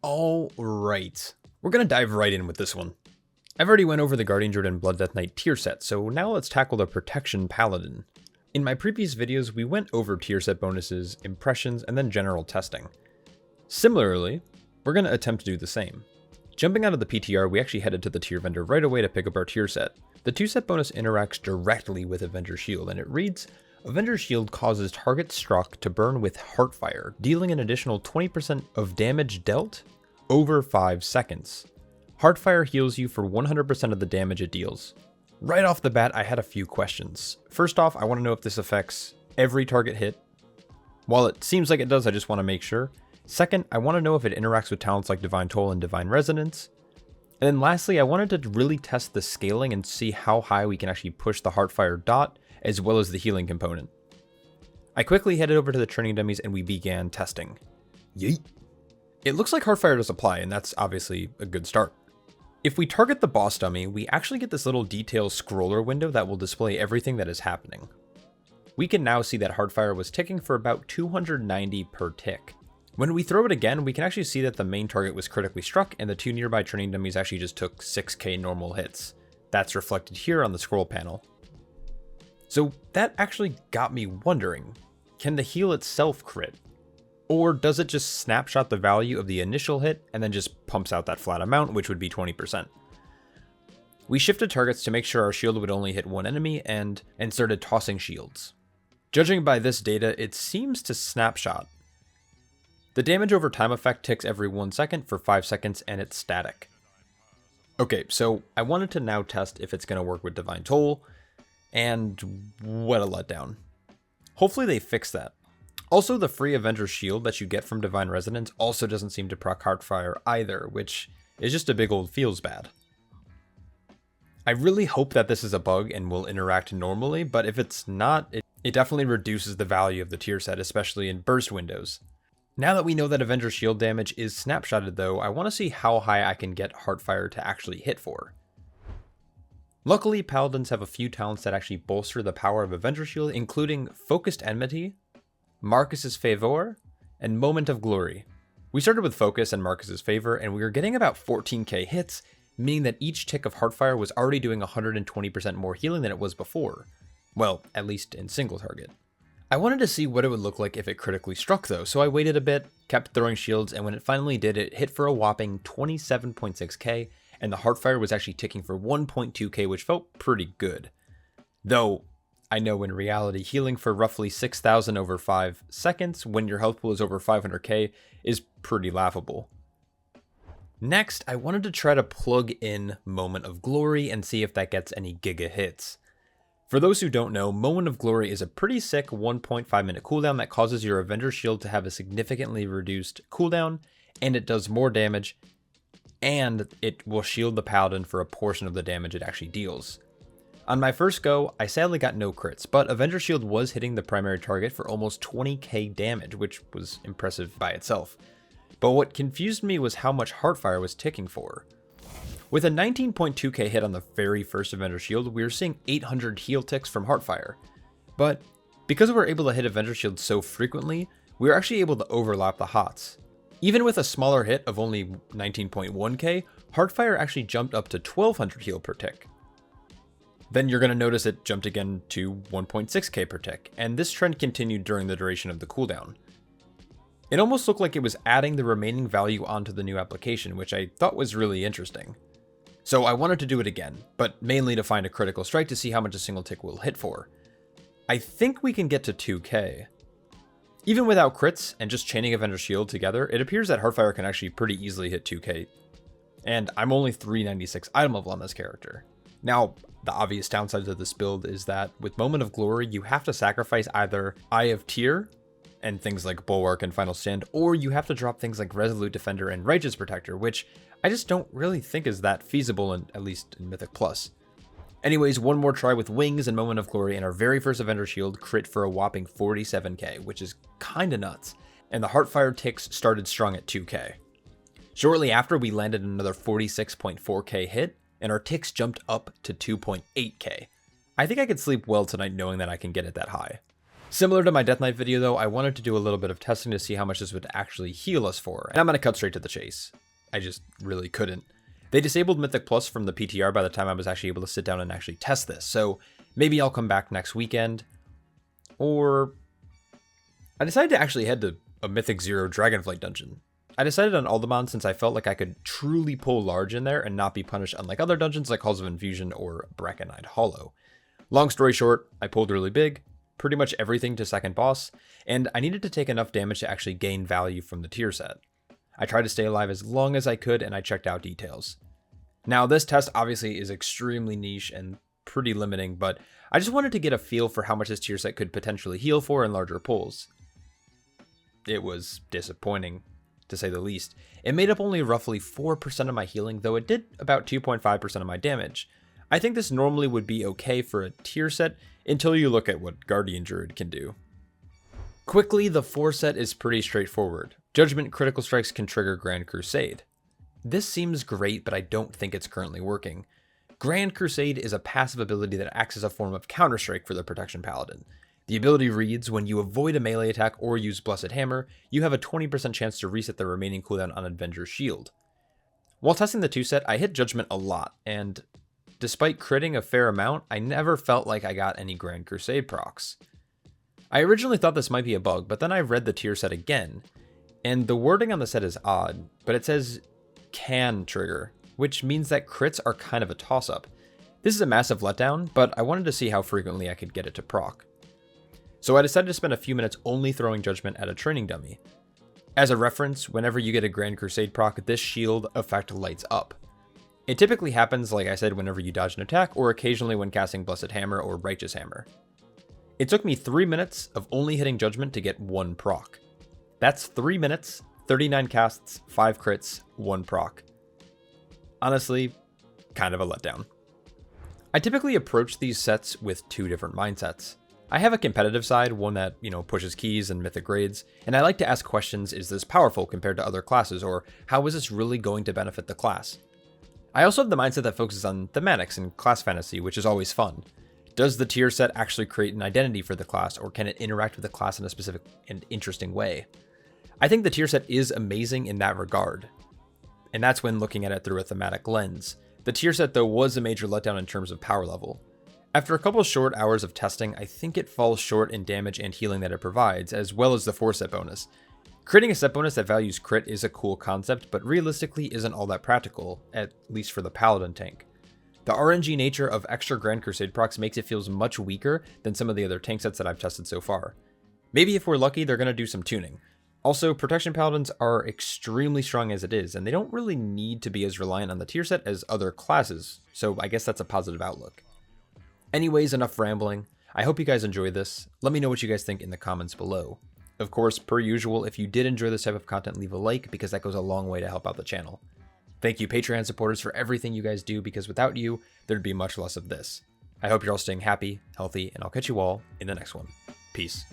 Alright, we're gonna dive right in with this one. I've already went over the Guardian Druid and Blood Death Knight tier set, so now let's tackle the Protection Paladin. In my previous videos, we went over tier set bonuses, impressions, and then general testing. Similarly, we're gonna attempt to do the same. Jumping out of the PTR, we actually headed to the tier vendor right away to pick up our tier set. The 2-set bonus interacts directly with Avenger's Shield, and it reads, Avenger's Shield causes target struck to burn with Heartfire, dealing an additional 20% of damage dealt over 5 seconds. Heartfire heals you for 100% of the damage it deals. Right off the bat, I had a few questions. First off, I want to know if this affects every target hit. While it seems like it does, I just want to make sure. Second, I want to know if it interacts with talents like Divine Toll and Divine Resonance. And then lastly, I wanted to really test the scaling and see how high we can actually push the Heartfire dot, as well as the healing component. I quickly headed over to the training dummies and we began testing. Yeet! It looks like Heartfire does apply, and that's obviously a good start. If we target the boss dummy, we actually get this little detail scroller window that will display everything that is happening. We can now see that Heartfire was ticking for about 290 per tick. When we throw it again, we can actually see that the main target was critically struck and the 2 nearby training dummies actually just took 6k normal hits. That's reflected here on the scroll panel. So that actually got me wondering, can the heal itself crit? Or does it just snapshot the value of the initial hit and then just pumps out that flat amount, which would be 20%? We shifted targets to make sure our shield would only hit one enemy and started tossing shields. Judging by this data, it seems to snapshot. The damage over time effect ticks every 1 second for 5 seconds and it's static. Okay, so I wanted to now test if it's going to work with Divine Toll, and what a letdown. Hopefully they fix that. Also, the free Avenger's Shield that you get from Divine Resonance also doesn't seem to proc Heartfire either, which is just a big old feels bad. I really hope that this is a bug and will interact normally, but if it's not, it definitely reduces the value of the tier set, especially in burst windows. Now that we know that Avenger's Shield damage is snapshotted though, I want to see how high I can get Heartfire to actually hit for. Luckily, Paladins have a few talents that actually bolster the power of Avenger's Shield, including Focused Enmity, Marcus's Favor, and Moment of Glory. We started with Focus and Marcus's Favor, and we were getting about 14k hits, meaning that each tick of Heartfire was already doing 120% more healing than it was before. Well, at least in single target. I wanted to see what it would look like if it critically struck though, so I waited a bit, kept throwing shields, and when it finally did, it hit for a whopping 27.6k, and the Heartfire was actually ticking for 1.2k, which felt pretty good. Though, I know in reality, healing for roughly 6,000 over 5 seconds when your health pool is over 500k is pretty laughable. Next, I wanted to try to plug in Moment of Glory and see if that gets any giga hits. For those who don't know, Moment of Glory is a pretty sick 1.5 minute cooldown that causes your Avenger's Shield to have a significantly reduced cooldown, and it does more damage, and it will shield the Paladin for a portion of the damage it actually deals. On my first go, I sadly got no crits, but Avenger's Shield was hitting the primary target for almost 20k damage, which was impressive by itself. But what confused me was how much Heartfire was ticking for. With a 19.2k hit on the very first Avenger's Shield, we were seeing 800 heal ticks from Heartfire. But because we were able to hit Avenger's Shield so frequently, we were actually able to overlap the HOTS. Even with a smaller hit of only 19.1k, Heartfire actually jumped up to 1200 heal per tick. Then you're going to notice it jumped again to 1.6k per tick, and this trend continued during the duration of the cooldown. It almost looked like it was adding the remaining value onto the new application, which I thought was really interesting. So I wanted to do it again, but mainly to find a critical strike to see how much a single tick will hit for. I think we can get to 2k. Even without crits and just chaining Avenger's Shield together, it appears that Heartfire can actually pretty easily hit 2k. And I'm only 396 item level on this character. Now, the obvious downside to this build is that with Moment of Glory, you have to sacrifice either Eye of Tyr and things like Bulwark and Final Stand, or you have to drop things like Resolute Defender and Righteous Protector, which I just don't really think is that feasible, at least in Mythic Plus. Anyways, one more try with Wings and Moment of Glory, and our very first Avenger's Shield crit for a whopping 47k, which is kinda nuts, and the Heartfire ticks started strong at 2k. Shortly after, we landed another 46.4k hit, and our ticks jumped up to 2.8k. I think I could sleep well tonight knowing that I can get it that high. Similar to my Death Knight video though, I wanted to do a little bit of testing to see how much this would actually heal us for, and I'm going to cut straight to the chase. I just really couldn't. They disabled Mythic Plus from the PTR by the time I was actually able to sit down and actually test this, so maybe I'll come back next weekend, or I decided to actually head to a Mythic 0 Dragonflight dungeon. I decided on Alderaan since I felt like I could truly pull large in there and not be punished unlike other dungeons like Halls of Infusion or Brackenide Hollow. Long story short, I pulled really big, pretty much everything to second boss, and I needed to take enough damage to actually gain value from the tier set. I tried to stay alive as long as I could and I checked out details. Now this test obviously is extremely niche and pretty limiting, but I just wanted to get a feel for how much this tier set could potentially heal for in larger pulls. It was disappointing, to say the least. It made up only roughly 4% of my healing, though it did about 2.5% of my damage. I think this normally would be okay for a tier set until you look at what Guardian Druid can do. Quickly, the 4 set is pretty straightforward. Judgment critical strikes can trigger Grand Crusade. This seems great, but I don't think it's currently working. Grand Crusade is a passive ability that acts as a form of Counter-Strike for the Protection Paladin. The ability reads, when you avoid a melee attack or use Blessed Hammer, you have a 20% chance to reset the remaining cooldown on Avenger's Shield. While testing the 2 set, I hit Judgment a lot, and despite critting a fair amount, I never felt like I got any Grand Crusade procs. I originally thought this might be a bug, but then I read the tier set again, and the wording on the set is odd, but it says can trigger, which means that crits are kind of a toss-up. This is a massive letdown, but I wanted to see how frequently I could get it to proc. So I decided to spend a few minutes only throwing Judgment at a training dummy. As a reference, whenever you get a Grand Crusade proc, this shield effect lights up. It typically happens, like I said, whenever you dodge an attack, or occasionally when casting Blessed Hammer or Righteous Hammer. It took me 3 minutes of only hitting Judgment to get 1 proc. That's 3 minutes, 39 casts, 5 crits, 1 proc. Honestly, kind of a letdown. I typically approach these sets with 2 different mindsets. I have a competitive side, one that, pushes keys and mythic grades, and I like to ask questions, is this powerful compared to other classes, or how is this really going to benefit the class? I also have the mindset that focuses on thematics and class fantasy, which is always fun. Does the tier set actually create an identity for the class, or can it interact with the class in a specific and interesting way? I think the tier set is amazing in that regard, and that's when looking at it through a thematic lens. The tier set, though, was a major letdown in terms of power level. After a couple short hours of testing, I think it falls short in damage and healing that it provides, as well as the 4 set bonus. Creating a set bonus that values crit is a cool concept, but realistically isn't all that practical, at least for the Paladin tank. The RNG nature of extra Grand Crusade procs makes it feel much weaker than some of the other tank sets that I've tested so far. Maybe if we're lucky, they're going to do some tuning. Also, Protection Paladins are extremely strong as it is, and they don't really need to be as reliant on the tier set as other classes, so I guess that's a positive outlook. Anyways, enough rambling. I hope you guys enjoyed this. Let me know what you guys think in the comments below. Of course, per usual, if you did enjoy this type of content, leave a like, because that goes a long way to help out the channel. Thank you Patreon supporters for everything you guys do, because without you, there'd be much less of this. I hope you're all staying happy, healthy, and I'll catch you all in the next one. Peace.